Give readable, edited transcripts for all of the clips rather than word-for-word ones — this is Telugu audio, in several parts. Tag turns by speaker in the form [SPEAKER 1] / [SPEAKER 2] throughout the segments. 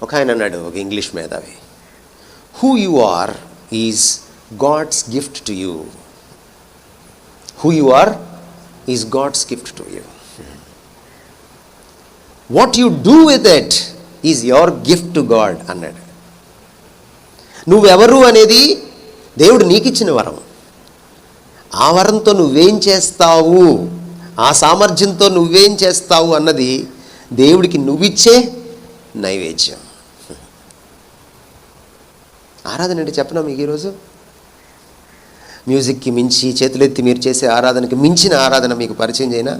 [SPEAKER 1] ఒక ఆయన అన్నాడు, ఒక ఇంగ్లీష్ మేధావి, who you are is God's gift to you. Who you are is God's gift to you. What you do with it is your gift to God అన్నాడు. నువ్వెవరు అనేది దేవుడు నీకిచ్చిన వరం. ఆ వరంతో నువ్వేం చేస్తావు, ఆ సామర్థ్యంతో నువ్వేం చేస్తావు అన్నది దేవుడికి నువ్విచ్చే నైవేద్యం. ఆరాధన అంటే చెప్పనా మీకు ఈరోజు? మ్యూజిక్కి మించి, చేతులెత్తి మీరు చేసే ఆరాధనకి మించిన ఆరాధన మీకు పరిచయం చేయనా?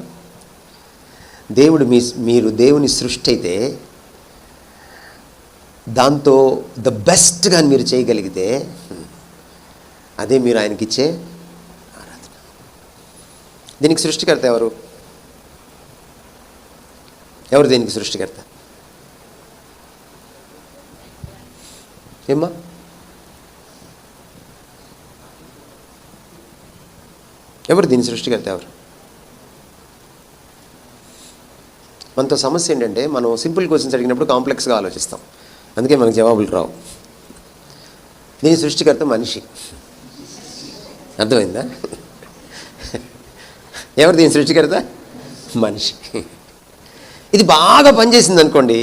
[SPEAKER 1] మీరు దేవుని సృష్టి అయితే దాంతో ద బెస్ట్గా మీరు చేయగలిగితే అదే మీరు ఆయనకిచ్చే ఆరాధన. దీనికి సృష్టికర్త ఎవరు? ఎవరు దీనికి సృష్టికర్త? ఏమ్మా? ఎవరు దీని సృష్టికర్త? ఎవరు? మనతో సమస్య ఏంటంటే మనం సింపుల్ క్వశ్చన్స్ అడిగినప్పుడు కాంప్లెక్స్గా ఆలోచిస్తాం, అందుకే మనకు జవాబులు రావు. దీని సృష్టికర్త మనిషి. అర్థమైందా? ఎవరు దీని సృష్టికర్త? మనిషి. ఇది బాగా పనిచేసింది అనుకోండి,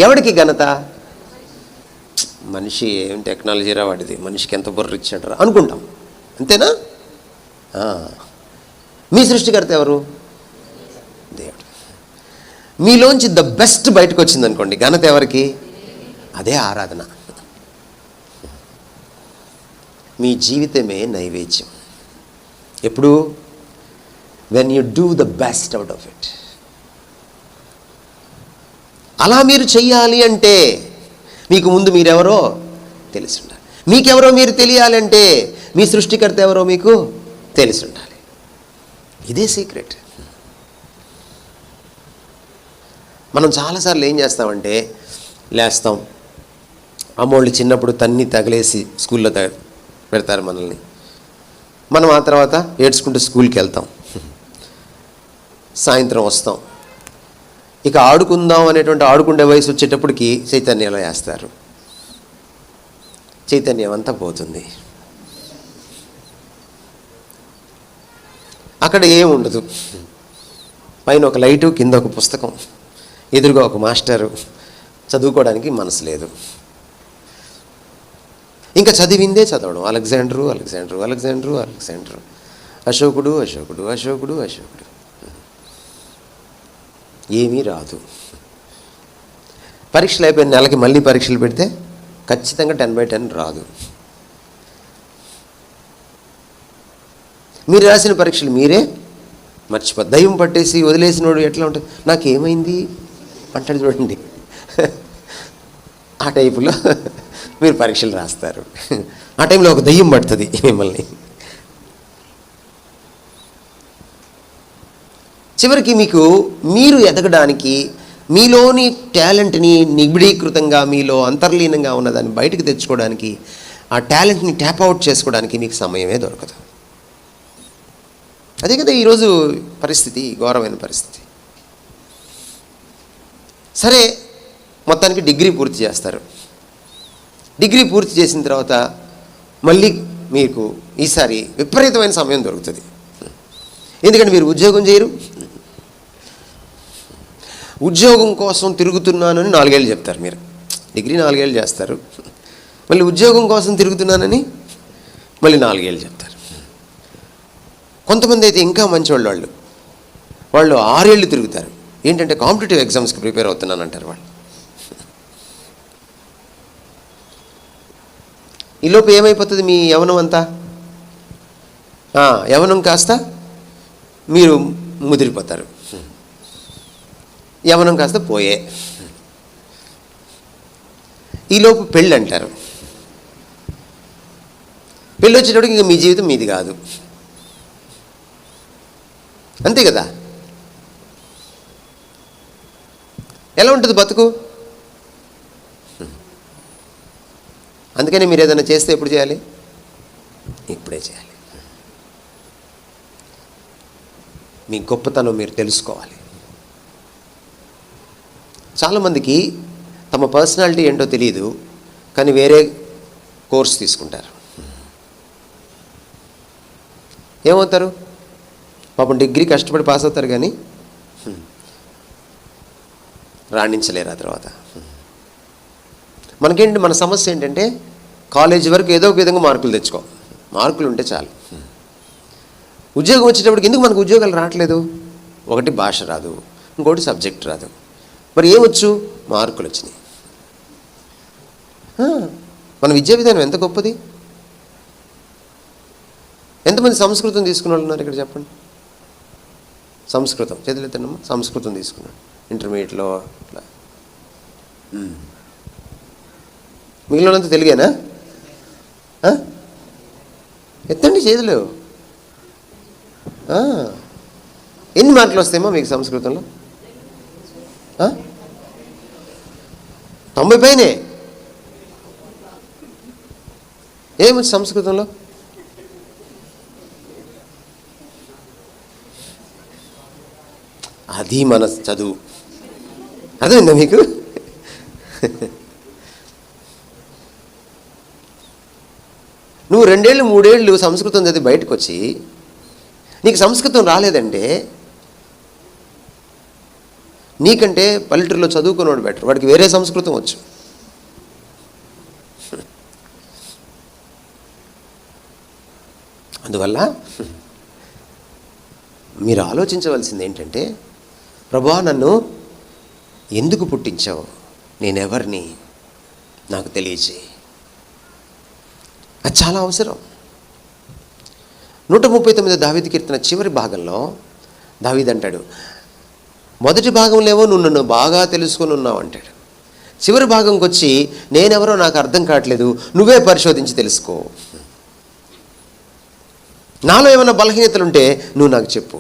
[SPEAKER 1] ఎవరికి ఘనత? మనిషి ఏం టెక్నాలజీ రా వాటిది, మనిషికి ఎంత బుర్ర ఇచ్చాడరా అనుకుంటాం, అంతేనా? మీ సృష్టికర్త ఎవరు? దేవుడు. మీలోంచి ద బెస్ట్ బయటకు వచ్చింది అనుకోండి, ఘనత ఎవరికి? అదే ఆరాధన. మీ జీవితమే నైవేద్యం. ఎప్పుడు? When you do the best out of it. అలా మీరు చెయ్యాలి అంటే మీకు ముందు మీరెవరో తెలిసి ఉండాలి. మీకెవరో మీరు తెలియాలంటే మీ సృష్టికర్త ఎవరో మీకు తెలిసి ఉండాలి. ఇదే సీక్రెట్. మనం చాలాసార్లు ఏం చేస్తామంటే, లేస్తాం, అమ్మోళ్ళు చిన్నప్పుడు తన్ని తగిలేసి స్కూల్లో పెడతారు మనల్ని. మనం ఆ తర్వాత ఏడ్చుకుంటూ స్కూల్కి వెళ్తాం. సాయంత్రం వస్తాం, ఇక ఆడుకుందాం అనేటువంటి ఆడుకుండే వయసు వచ్చేటప్పటికి చైతన్యంలో వేస్తారు. చైతన్యం అంతా పోతుంది. అక్కడ ఏం ఉండదు. పైన ఒక లైటు, కింద ఒక పుస్తకం, ఎదురుగా ఒక మాస్టరు. చదువుకోవడానికి మనసు లేదు. ఇంకా చదివిందే చదవడం. అలెగ్జాండరు, అశోకుడు. ఏమీ రాదు. పరీక్షలు అయిపోయిన నెలకి మళ్ళీ పరీక్షలు పెడితే ఖచ్చితంగా 10/10 రాదు. మీరు రాసిన పరీక్షలు మీరే మర్చిపోతారు. దయ్యం పట్టేసి వదిలేసినోడు ఎట్లా ఉంటుంది, నాకేమైంది అంటాడు చూడండి. ఆ టైపులో మీరు పరీక్షలు రాస్తారు. ఆ టైంలో ఒక దయ్యం పడుతుంది మిమ్మల్ని. చివరికి మీరు ఎదగడానికి, మీలోని టాలెంట్ని నిబిడీకృతంగా మీలో అంతర్లీనంగా ఉన్నదాన్ని బయటకు తెచ్చుకోవడానికి, ఆ టాలెంట్ని ట్యాప్ అవుట్ చేసుకోవడానికి మీకు సమయమే దొరకదు. అదే కదా ఈరోజు పరిస్థితి, ఘోరమైన పరిస్థితి. సరే, మొత్తానికి డిగ్రీ పూర్తి చేస్తారు. డిగ్రీ పూర్తి చేసిన తర్వాత మళ్ళీ మీకు ఈసారి విపరీతమైన సమయం దొరుకుతుంది. ఎందుకంటే మీరు ఉద్యోగం చేయరు. ఉద్యోగం కోసం తిరుగుతున్నానని 4 ఏళ్ళు చెప్తారు. మీరు డిగ్రీ 4 ఏళ్ళు చేస్తారు, మళ్ళీ ఉద్యోగం కోసం తిరుగుతున్నానని మళ్ళీ 4 ఏళ్ళు చెప్తారు. కొంతమంది అయితే ఇంకా మంచివాళ్ళు, వాళ్ళు 6 ఏళ్ళు తిరుగుతారు. ఏంటంటే కాంపిటేటివ్ ఎగ్జామ్స్కి ప్రిపేర్ అవుతున్నానంటారు వాళ్ళు. ఈలోపు ఏమైపోతుంది మీ యవనం అంతా? యవనం కాస్త మీరు ముదిరిపోతారు. యవనం కాస్త పోయే. ఈలోపు పెళ్ళి అంటారు. పెళ్ళి వచ్చేటప్పటికి ఇంకా మీ జీవితం మీది కాదు. అంతే కదా? ఎలా ఉంటుంది బతుకు? అందుకని మీరు ఏదైనా చేస్తే ఎప్పుడు చేయాలి? ఇప్పుడే చేయాలి. మీ గొప్పతనం మీరు తెలుసుకోవాలి. చాలామందికి తమ పర్సనాలిటీ ఏంటో తెలియదు, కానీ వేరే కోర్స్ తీసుకుంటారు. ఏమవుతారు? పాపం డిగ్రీ కష్టపడి పాస్ అవుతారు, కానీ రాణించలేరు ఆ తర్వాత. మనకేంటి, మన సమస్య ఏంటంటే కాలేజీ వరకు ఏదో ఒక విధంగా మార్కులు తెచ్చుకో, మార్కులు ఉంటే చాలు. ఉద్యోగం వచ్చేటప్పటికి ఎందుకు మనకు ఉద్యోగాలు రావట్లేదు? ఒకటి భాష రాదు, ఇంకోటి సబ్జెక్ట్ రాదు. మరి ఏమొచ్చు? మార్కులు వచ్చినాయి. మన విద్యా విధానం ఎంత గొప్పది! ఎంతమంది సంస్కృతం తీసుకున్న వాళ్ళు ఉన్నారు ఇక్కడ చెప్పండి? సంస్కృతం చేతులెత్తనమ్మా. సంస్కృతం తీసుకున్నాడు ఇంటర్మీడియట్లో అట్లా. మిగిలినంతా తెలుగేనా? ఎత్తండి చేతులు. ఎన్ని మార్కులు వస్తాయేమో మీకు సంస్కృతంలో? 90 పైనే. ఏమొచ్చు సంస్కృతంలో? అది మన చదువు. అర్థమైందా మీకు? నువ్వు 2 ఏళ్ళు 3 ఏళ్ళు సంస్కృతం చదివి బయటకు వచ్చి నీకు సంస్కృతం రాలేదంటే నీకంటే పల్లెటూరులో చదువుకున్నాడు బెటర్, వాడికి వేరే సంస్కృతం వచ్చు. అందువల్ల మీరు ఆలోచించవలసింది ఏంటంటే, ప్రభువా నన్ను ఎందుకు పుట్టించావు, నేనెవరిని నాకు తెలియజేయి. అది చాలా అవసరం. 139 దావీదు కీర్తన చివరి భాగంలో దావీదు అంటాడు, మొదటి భాగంలో ఏవో నువ్వు నన్ను బాగా తెలుసుకొని ఉన్నావు అంటాడు. చివరి భాగంకి వచ్చి నేనెవరో నాకు అర్థం కావట్లేదు, నువ్వే పరిశోధించి తెలుసుకో, నాలో ఏమైనా బలహీనతలుంటే నువ్వు నాకు చెప్పు.